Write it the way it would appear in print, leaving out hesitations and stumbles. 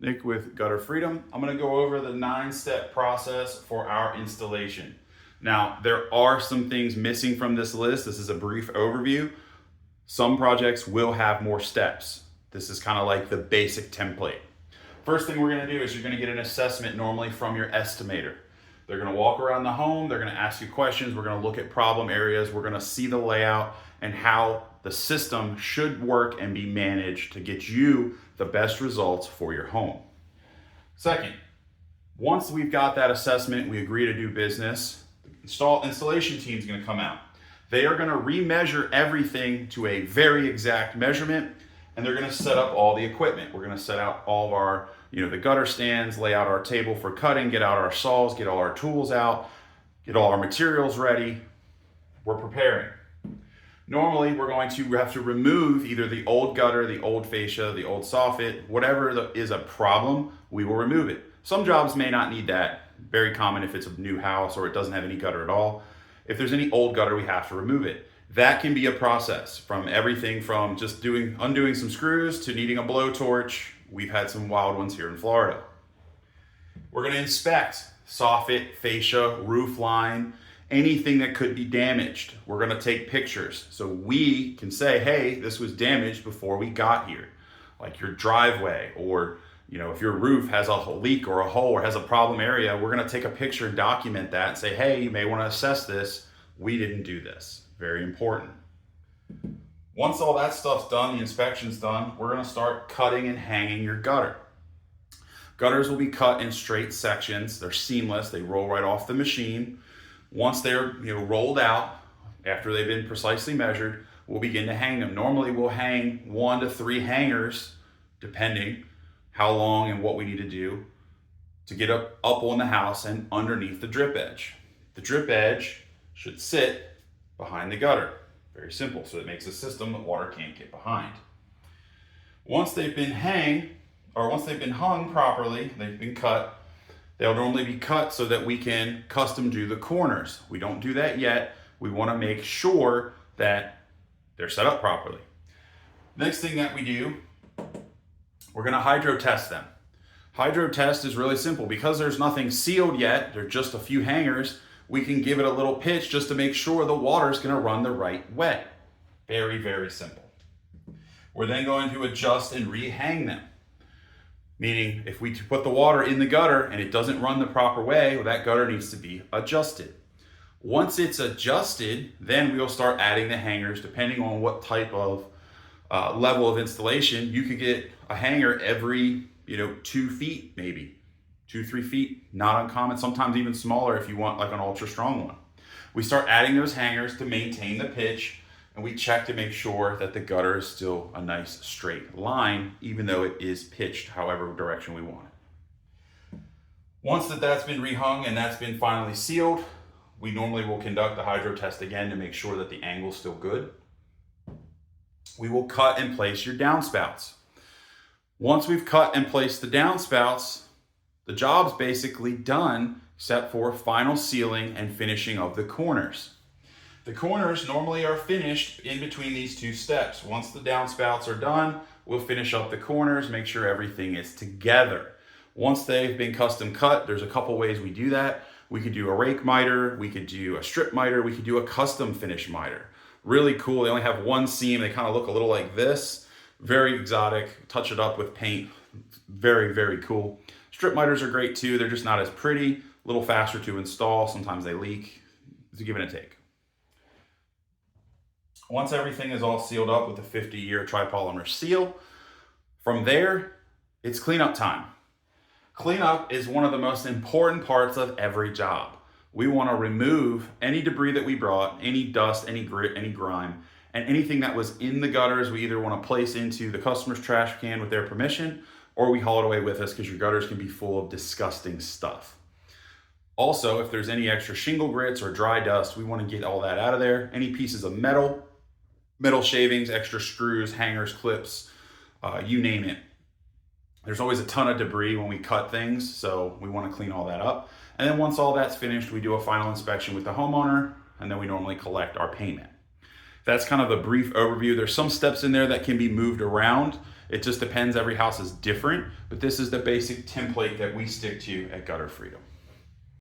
Nick with Gutter Freedom. I'm going to go over the 9-step process for our installation. Now, there are some things missing from this list. This is a brief overview. Some projects will have more steps. This is kind of like the basic template. First thing we're going to do is you're going to get an assessment normally from your estimator. They're going to walk around the home. They're going to ask you questions. We're going to look at problem areas. We're going to see the layout and how the system should work and be managed to get you the best results for your home. Second, once we've got that assessment, we agree to do business, the installation team is going to come out. They are going to remeasure everything to a very exact measurement, and they're going to set up all the equipment. We're going to set out all of our, the gutter stands, lay out our table for cutting, get out our saws, get all our tools out, get all our materials ready. We're preparing. Normally, we're going to have to remove either the old gutter, the old fascia, the old soffit, whatever is a problem, we will remove it. Some jobs may not need that. Very common if it's a new house or it doesn't have any gutter at all. If there's any old gutter, we have to remove it. That can be a process from everything from just undoing some screws to needing a blowtorch. We've had some wild ones here in Florida. We're going to inspect soffit, fascia, roof line, anything that could be damaged. We're going to take pictures so we can say, hey, this was damaged before we got here. Like your driveway, or if your roof has a leak or a hole or has a problem area, we're going to take a picture and document that and say, hey, you may want to assess this. We didn't do this. Very important. Once all that stuff's done, the inspection's done, we're going to start cutting and hanging your gutter. Gutters will be cut in straight sections. They're seamless. They roll right off the machine. Once they're rolled out, after they've been precisely measured, we'll begin to hang them. Normally we'll hang 1 to 3 hangers, depending how long and what we need to do to get up on the house and underneath the drip edge. The drip edge should sit behind the gutter. Very simple, so it makes a system that water can't get behind. Once they've been hung properly, they've been cut, they'll normally be cut so that we can custom do the corners. We don't do that yet. We want to make sure that they're set up properly. Next thing that we do, we're going to hydro test them. Hydro test is really simple. Because there's nothing sealed yet, there's just a few hangers, we can give it a little pitch just to make sure the water's going to run the right way. Very, very simple. We're then going to adjust and rehang them. Meaning, if we put the water in the gutter and it doesn't run the proper way, well, that gutter needs to be adjusted. Once it's adjusted, then we'll start adding the hangers depending on what type of level of installation. You could get a hanger every 2 feet, maybe 2-3 feet, not uncommon. Sometimes even smaller if you want like an ultra strong one. We start adding those hangers to maintain the pitch, and we check to make sure that the gutter is still a nice straight line, even though it is pitched however direction we want it. Once that's been rehung and that's been finally sealed, we normally will conduct the hydro test again to make sure that the angle's still good. We will cut and place your downspouts. Once we've cut and placed the downspouts, the job's basically done except for final sealing and finishing of the corners. The corners normally are finished in between these 2 steps. Once the downspouts are done, we'll finish up the corners, make sure everything is together. Once they've been custom cut, there's a couple ways we do that. We could do a rake miter, we could do a strip miter, we could do a custom finish miter. Really cool. They only have 1 seam. They kind of look a little like this. Very exotic. Touch it up with paint. Very, very cool. Strip miters are great too. They're just not as pretty. A little faster to install. Sometimes they leak. It's a give and a take. Once everything is all sealed up with a 50-year tripolymer seal, from there, it's cleanup time. Cleanup is one of the most important parts of every job. We want to remove any debris that we brought, any dust, any grit, any grime, and anything that was in the gutters we either want to place into the customer's trash can with their permission, or we haul it away with us because your gutters can be full of disgusting stuff. Also, if there's any extra shingle grits or dry dust, we want to get all that out of there. Any pieces of metal shavings, extra screws, hangers, clips, you name it. There's always a ton of debris when we cut things, so we want to clean all that up. And then once all that's finished, we do a final inspection with the homeowner, and then we normally collect our payment. That's kind of a brief overview. There's some steps in there that can be moved around It just depends. Every house is different, but this is the basic template that we stick to at Gutter Freedom.